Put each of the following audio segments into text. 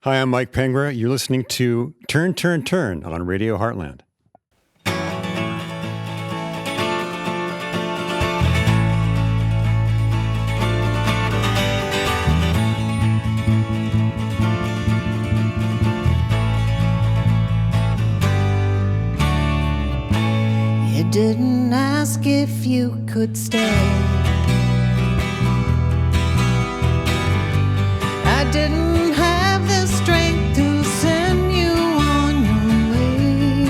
Hi, I'm Mike Pengra. You're listening to Turn, Turn, Turn on Radio Heartland. You didn't ask if you could stay. I didn't have the strength to send you on your way.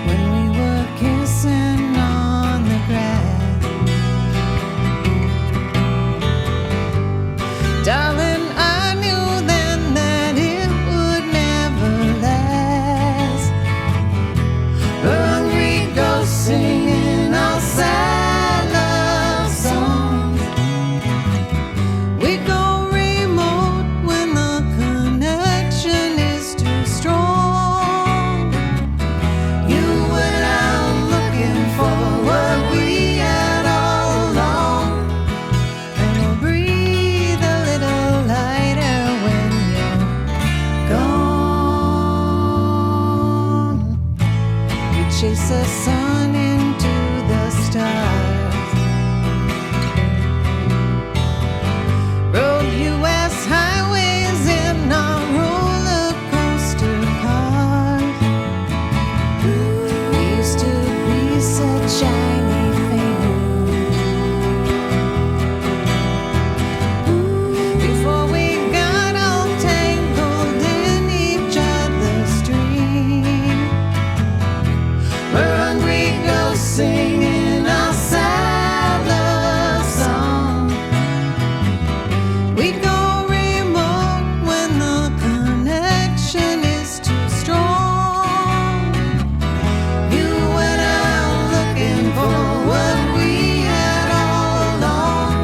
When we were kissing on the grass, darling, I knew then that it would never last. We're hungry ghosts singing our sad love songs. We go remote when the connection is too strong. You went out looking for what we had all along, and we'll breathe a little lighter when you're gone. We chase the sun into the stars. Rode U.S. highways in our roller coaster cars. We used to be such shiny things before we got all tangled in each other's dream. We're hungry ghosts singing our sad love song. We go remote when the connection is too strong. You went out looking for what we had all along,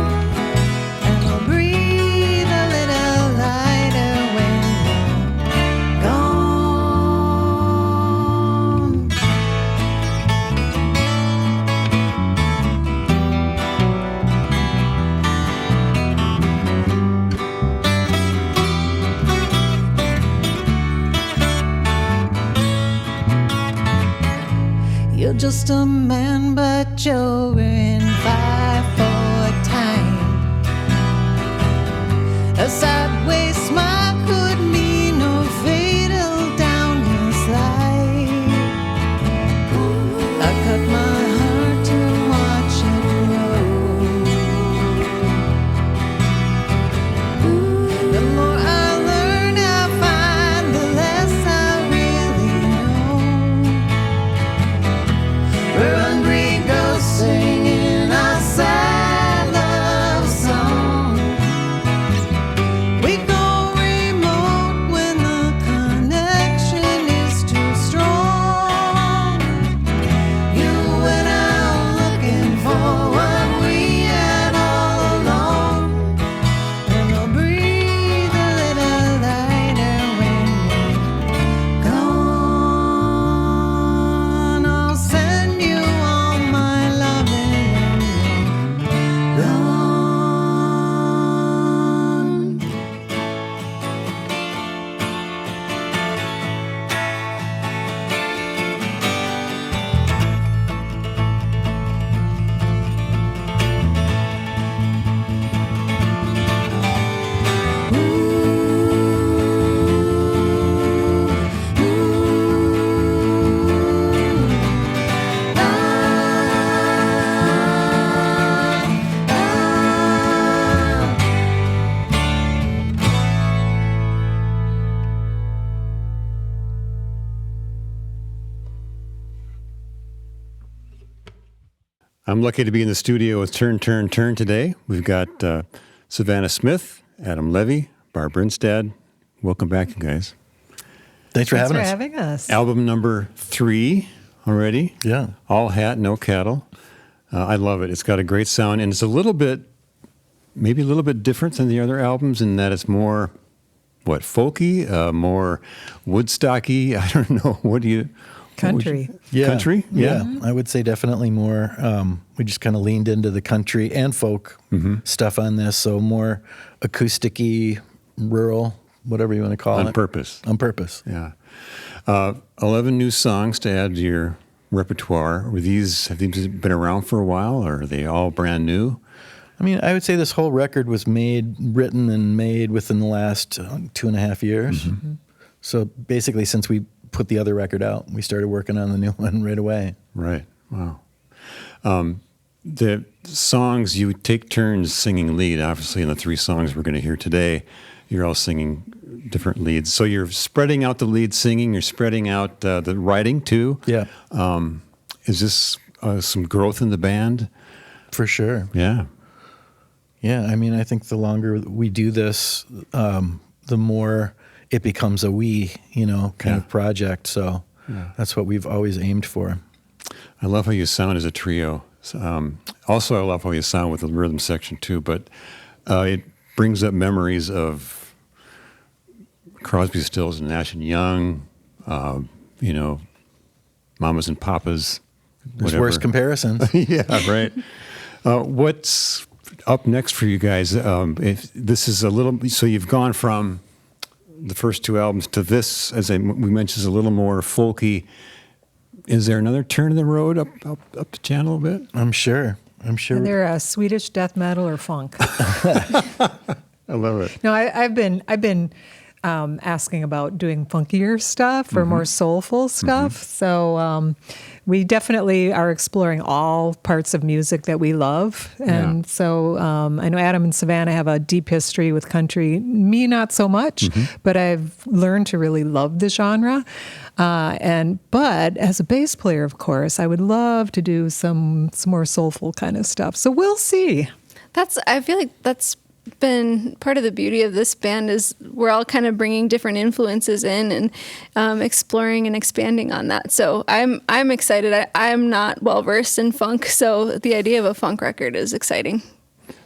and we'll breathe a little lighter when you're gone. You're just a man, but you're in 5-4 time. A sideways smile could mean no fatal downhill slide. I cut my heart to watch it grow. The more I learn, I find the less I really know. We're hungry ghosts singing our sad love song. We go remote when the connection is too strong. You went out looking for what we had all along, and we'll breathe a little lighter when you're gone. I'll send you all my loving when you're gone. I'm lucky to be in the studio with Turn, Turn, Turn today. We've got Savannah Smith, Adam Levy, Barbara Instead. Welcome back, you guys. Thanks for having us. having us. Album number 3 already. Yeah. All hat, no cattle. I love it. It's got a great sound, and it's maybe a little bit different than the other albums in that it's more, folky, more Woodstocky. I don't know. What do you... Country. Yeah. Country? Yeah. I would say definitely more. We just kind of leaned into the country and folk stuff on this. So more acoustic-y, rural whatever you want to call it. On purpose. On purpose. Yeah. 11 new songs to add to your repertoire. Have these been around for a while, or are they all brand new? I mean, I would say this whole record was written and made within the last 2.5 years. Mm-hmm. So basically, since we put the other record out, we started working on the new one right away. Right. Wow. The songs, you take turns singing lead. Obviously, in the 3 songs we're going to hear today, you're all singing different leads. So you're spreading out the lead singing. You're spreading out the writing too. Yeah. Is this some growth in the band? For sure. Yeah. Yeah. I mean, I think the longer we do this, the more it becomes a kind of project. So that's what we've always aimed for. I love how you sound as a trio. Also, I love how you sound with the rhythm section too, but it brings up memories of Crosby, Stills, and Nash and Young, Mamas and Papas. There's worse comparisons. Yeah, right. What's up next for you guys? If this is so you've gone from the first 2 albums to this, as we mentioned, is a little more folky. Is there another turn in the road up the channel a bit? I'm sure. And they're Swedish death metal or funk. I love it. No, I've been asking about doing funkier stuff or more soulful stuff. Mm-hmm. So we definitely are exploring all parts of music that we love. And so I know Adam and Savannah have a deep history with country. Me, not so much, but I've learned to really love the genre. But as a bass player, of course, I would love to do some more soulful kind of stuff. So we'll see. I feel like that's been part of the beauty of this band is we're all kind of bringing different influences in and exploring and expanding on that. So I'm excited. I'm not well versed in funk, so the idea of a funk record is exciting.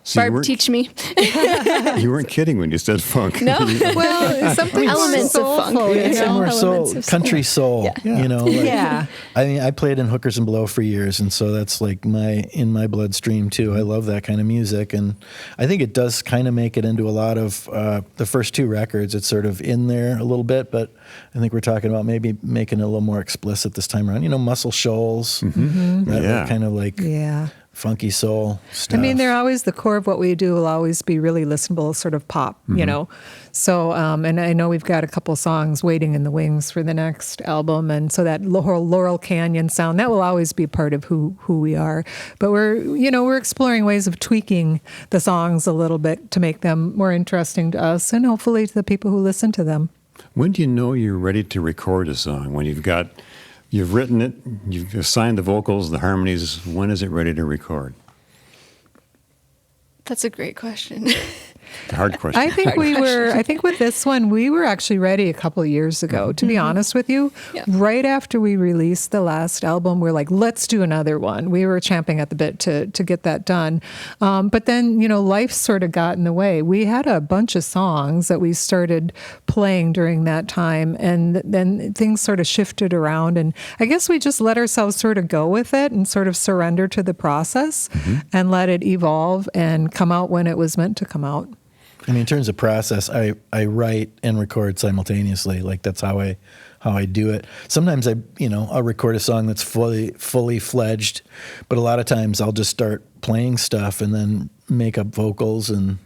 So Barb, teach me. You weren't kidding when you said funk. No. Well, something elements of funk. More soul, country soul. Yeah. I mean, I played in hookers and blow for years, and so that's like in my bloodstream too. I love that kind of music, and I think it does kind of make it into a lot of the first 2 records. It's sort of in there a little bit, but I think we're talking about maybe making it a little more explicit this time around. Muscle Shoals, that kind of like funky soul stuff. I mean, they're always the core of what we do will always be really listenable sort of pop, So, and I know we've got a couple songs waiting in the wings for the next album. And so that whole Laurel Canyon sound, that will always be part of who we are. But we're exploring ways of tweaking the songs a little bit to make them more interesting to us and hopefully to the people who listen to them. When do you know you're ready to record a song? When you've written it, you've assigned the vocals, the harmonies. When is it ready to record? That's a great question. The hard question. I think with this one, we were actually ready a couple of years ago, to be honest with you. Yeah. Right after we released the last album, we're like, let's do another one. We were champing at the bit to get that done. But then, life sort of got in the way. We had a bunch of songs that we started playing during that time, and then things sort of shifted around. And I guess we just let ourselves sort of go with it and sort of surrender to the process and let it evolve and come out when it was meant to come out. I mean, in terms of process, I write and record simultaneously. Like that's how I do it. Sometimes I'll record a song that's fully fledged, but a lot of times I'll just start playing stuff and then make up vocals and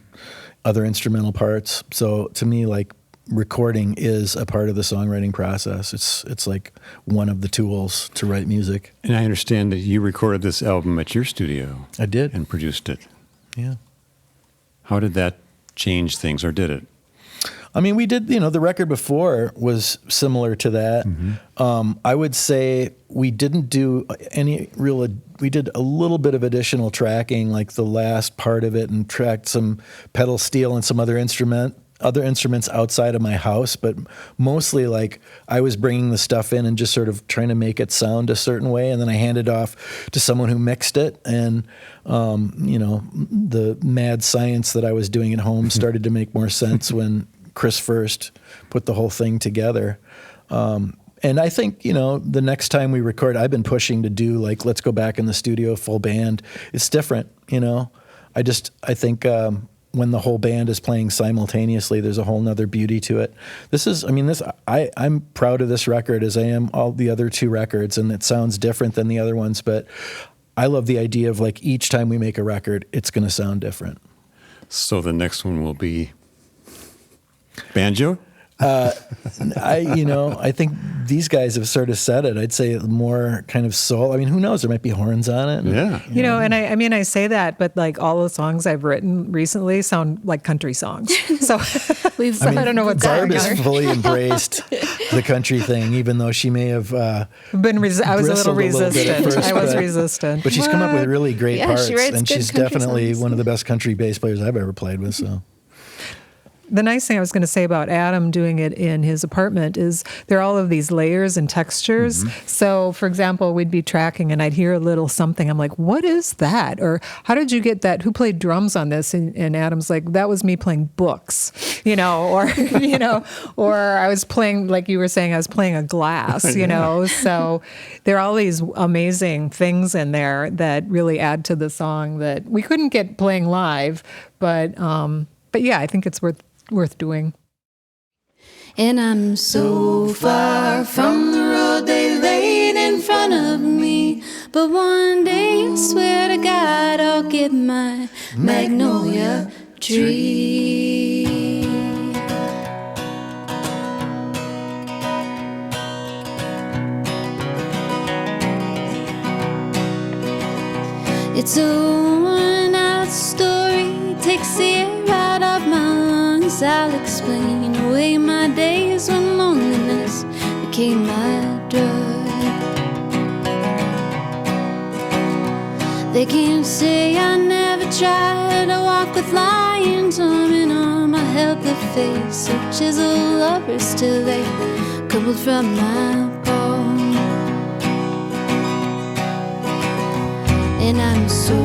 other instrumental parts. So to me, like recording is a part of the songwriting process. It's like one of the tools to write music. And I understand that you recorded this album at your studio. I did. And produced it. Yeah. How did that change things, or did it? I mean, we did, the record before was similar to that. I would say we didn't do we did a little bit of additional tracking, like the last part of it, and tracked some pedal steel and some other instruments outside of my house, but mostly like I was bringing the stuff in and just sort of trying to make it sound a certain way, and then I handed off to someone who mixed it, and the mad science that I was doing at home started to make more sense when Chris first put the whole thing together. And I think, the next time we record, I've been pushing to do like, let's go back in the studio, full band. It's different, I think when the whole band is playing simultaneously, there's a whole nother beauty to it. I'm proud of this record as I am all the other two records, and it sounds different than the other ones, but I love the idea of like each time we make a record, it's going to sound different. So the next one will be banjo? I think these guys have sort of said it. I'd say more kind of soul. I mean, who knows? There might be horns on it. Yeah. And I say that, but like all the songs I've written recently sound like country songs. So I don't know what's Barb going on. has fully embraced the country thing, even though she may have I was a little resistant. I was resistant. But she's come up with really great Yeah, parts, she writes and good she's country definitely songs. one of the best country bass players I've ever played with. So. The nice thing I was going to say about Adam doing it in his apartment is there are all of these layers and textures. So, for example, we'd be tracking and I'd hear a little something. I'm like, what is that? Or how did you get that? Who played drums on this? And Adam's like, that was me playing books, or, or I was playing, like you were saying, I was playing a glass, So there are all these amazing things in there that really add to the song that we couldn't get playing live. But yeah, I think it's worth doing. And I'm so far from the road they laid in front of me. But one day, I swear to God, I'll get my magnolia tree. It's a worn-out story, takes the air out of my lungs. I'll explain away my days when loneliness became my drug. They can't say I never tried to walk with lions arm in arm. I held the face of chiseled lovers till they crumbled from my palm. And I'm so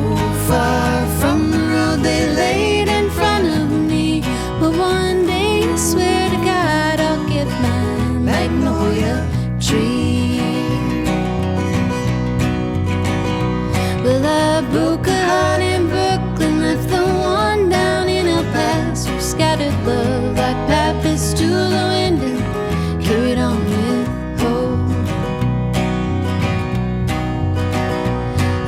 far from the road they laid in front of me. But one day, I swear to God, I'll get my magnolia tree. Well, I broke a heart in Brooklyn, left the one down in El Paso. Scattered love like papers to the wind and carried on with hope.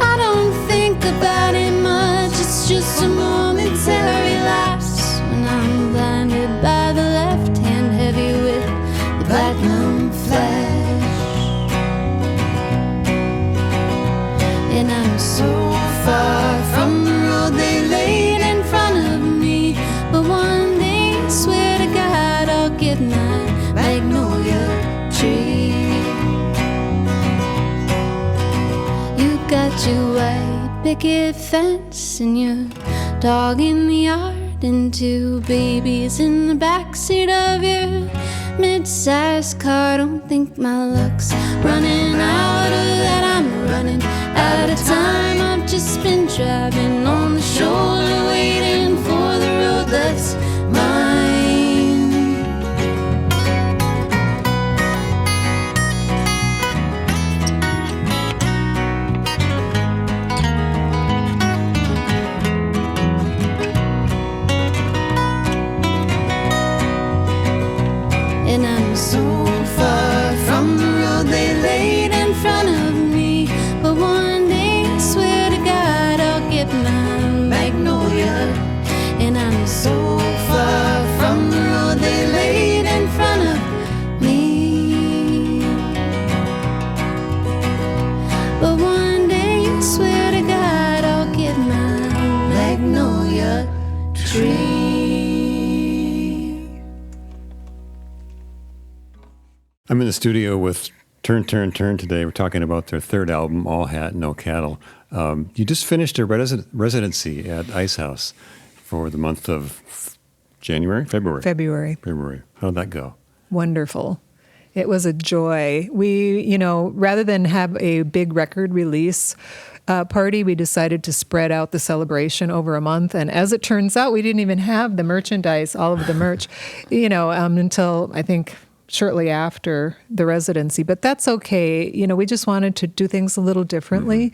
I don't think about it much, it's just a momentary lapse when I'm blinded by the left hand, heavy with the platinum flash. And I'm so far from the road they laid in front of me. But one day, I swear to God, I'll get my magnolia tree. You got your white picket fence and your dog in the yard and two babies in the backseat of your mid-sized car. Don't think my luck's running out or that I'm running out of time. I've just been driving on the shoulder, waiting for the road that's mine. And I'm so far from the road they laid in front of me. But one day, I swear to God, I'll get my magnolia. And I'm so far from the road they laid in front of me. But one day, I swear to God, I'll get my magnolia tree. I'm in the studio with Turn today. We're talking about their third album, All Hat, No Cattle. You just finished a residency at Ice House for the month of February. How'd that go? Wonderful. It was a joy. We, rather than have a big record release party, we decided to spread out the celebration over a month. And as it turns out, we didn't even have the merchandise, all of the merch, until I think shortly after the residency, but that's okay. You know, we just wanted to do things a little differently.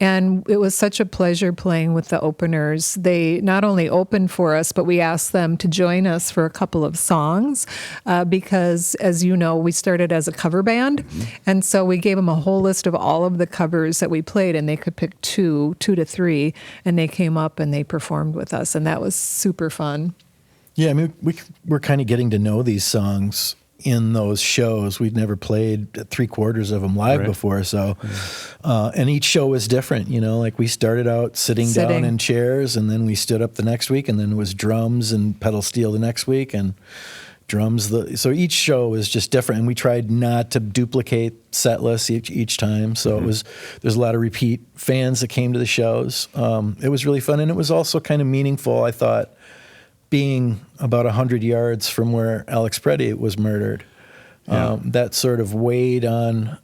And it was such a pleasure playing with the openers. They not only opened for us, but we asked them to join us for a couple of songs because, as you know, we started as a cover band. And so we gave them a whole list of all of the covers that we played, and they could pick two to three, and they came up and they performed with us. And that was super fun. Yeah, I mean, we're kind of getting to know these songs in those shows. We'd never played 3/4 of them live before, so and each show was different. You know, like we started out sitting down in chairs, and then we stood up the next week, and then it was drums and pedal steel the next week, and drums. So each show was just different, and we tried not to duplicate set lists each time. So there's a lot of repeat fans that came to the shows. It was really fun, and it was also kind of meaningful, I thought, being about 100 yards from where Alex Preddy was murdered. That sort of weighed on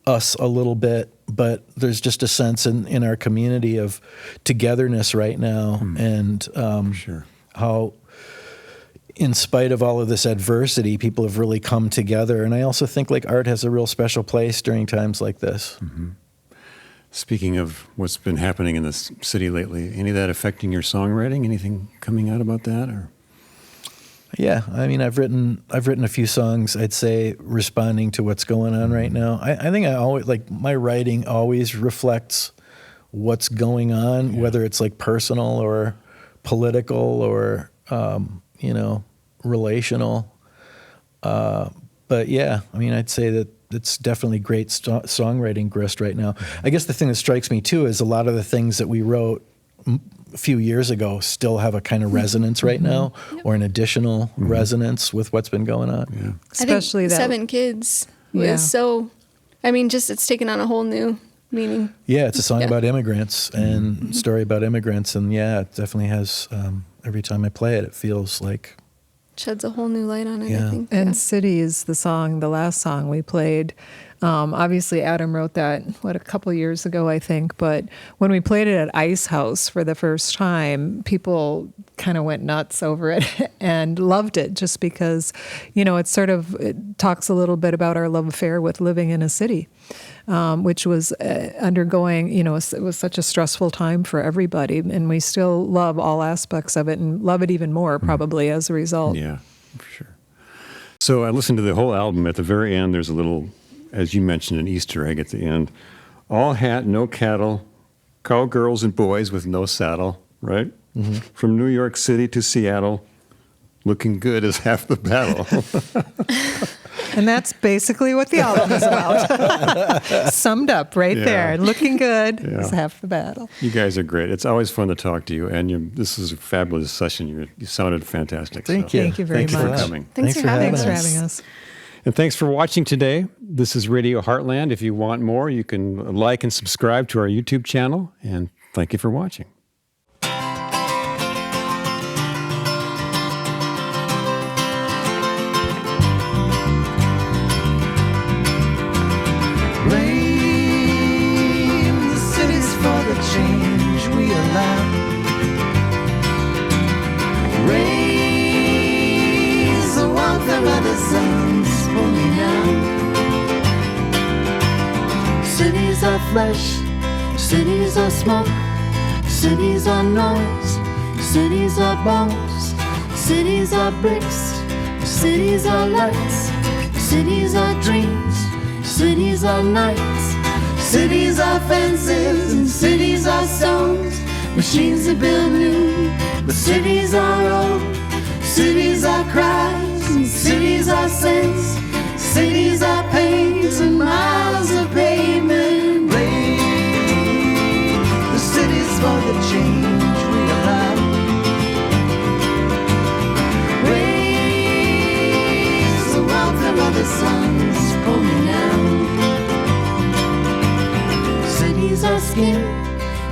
us a little bit, but there's just a sense in our community of togetherness right now, and how, in spite of all of this adversity, people have really come together. And I also think like art has a real special place during times like this. Speaking of what's been happening in this city lately, any of that affecting your songwriting? Anything coming out about that? Or yeah, I mean, I've written a few songs, I'd say, responding to what's going on right now. I think I always, like, my writing always reflects what's going on, whether it's like personal or political or you know, relational. But yeah, I mean, I'd say that it's definitely great songwriting grist right now. I guess the thing that strikes me too is a lot of the things that we wrote a few years ago still have a kind of resonance right now, or an additional resonance with what's been going on. Especially I think that 7 Kids was so, I mean, just it's taken on a whole new meaning. Yeah, it's a song about immigrants and story about immigrants, and yeah, it definitely has. Every time I play it, it feels like sheds a whole new light on it, I think. And City is the last song we played. Obviously, Adam wrote that, a couple years ago, I think. But when we played it at Ice House for the first time, people kind of went nuts over it and loved it just because, you know, it talks a little bit about our love affair with living in a city, which was undergoing, you know, it was such a stressful time for everybody. And we still love all aspects of it and love it even more probably as a result. Yeah, for sure. So I listened to the whole album. At the very end, there's a little, as you mentioned, an Easter egg at the end. All hat, no cattle, cowgirls and boys with no saddle, right? From New York City to Seattle, looking good is half the battle. And that's basically what the album is about. Summed up right there. Looking good is half the battle. You guys are great. It's always fun to talk to you, and this is a fabulous session. You sounded fantastic. Thank you. Thank you very much. Thank you for coming. Thanks for having us. And thanks for watching today. This is Radio Heartland. If you want more, you can like and subscribe to our YouTube channel. And thank you for watching. Blame the cities for the change we allow. Raise the warmth of other suns for me now. Cities are flesh, cities are smoke, cities are noise, cities are bones, cities are bricks, cities are lights, cities are dreams, cities are nights, cities are fences and cities are stones, machines that build new, but cities are old, cities are cries and cities are sense, cities are pains and miles of pavement. Blame the cities for the change we allow. Raise the wealth of other suns for me now. Cities are skin,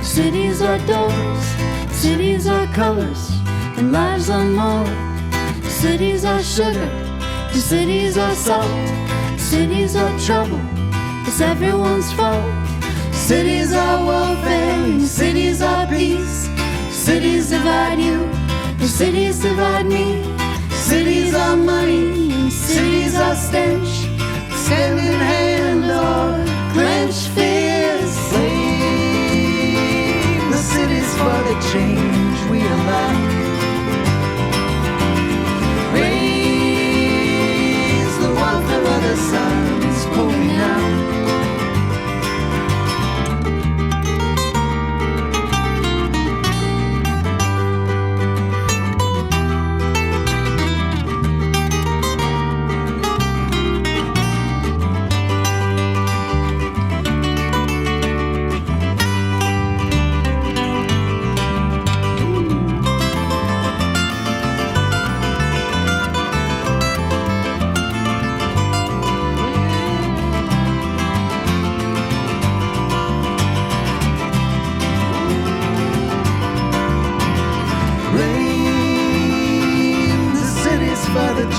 cities are doors, cities are colors, and lives are more. Cities are sugar, and cities are salt, cities are trouble, it's everyone's fault. Cities are warfare, and cities are peace. Cities divide you, and cities divide me. Cities are money, and cities stench, stand in hand or clench fists. Blame the cities for the change we allow. Raise the welfare of the sons, pull me now.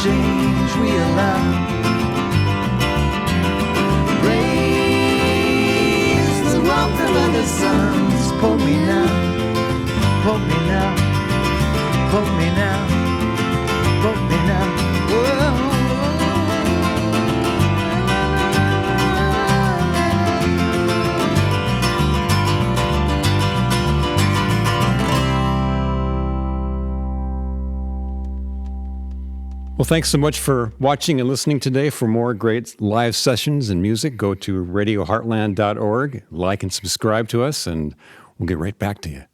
Change we allow. Raise the warmth of the suns. Pull me now, pull me now, pull me now, pull me now. Whoa. Well, thanks so much for watching and listening today. For more great live sessions and music, go to radioheartland.org, like and subscribe to us, and we'll get right back to you.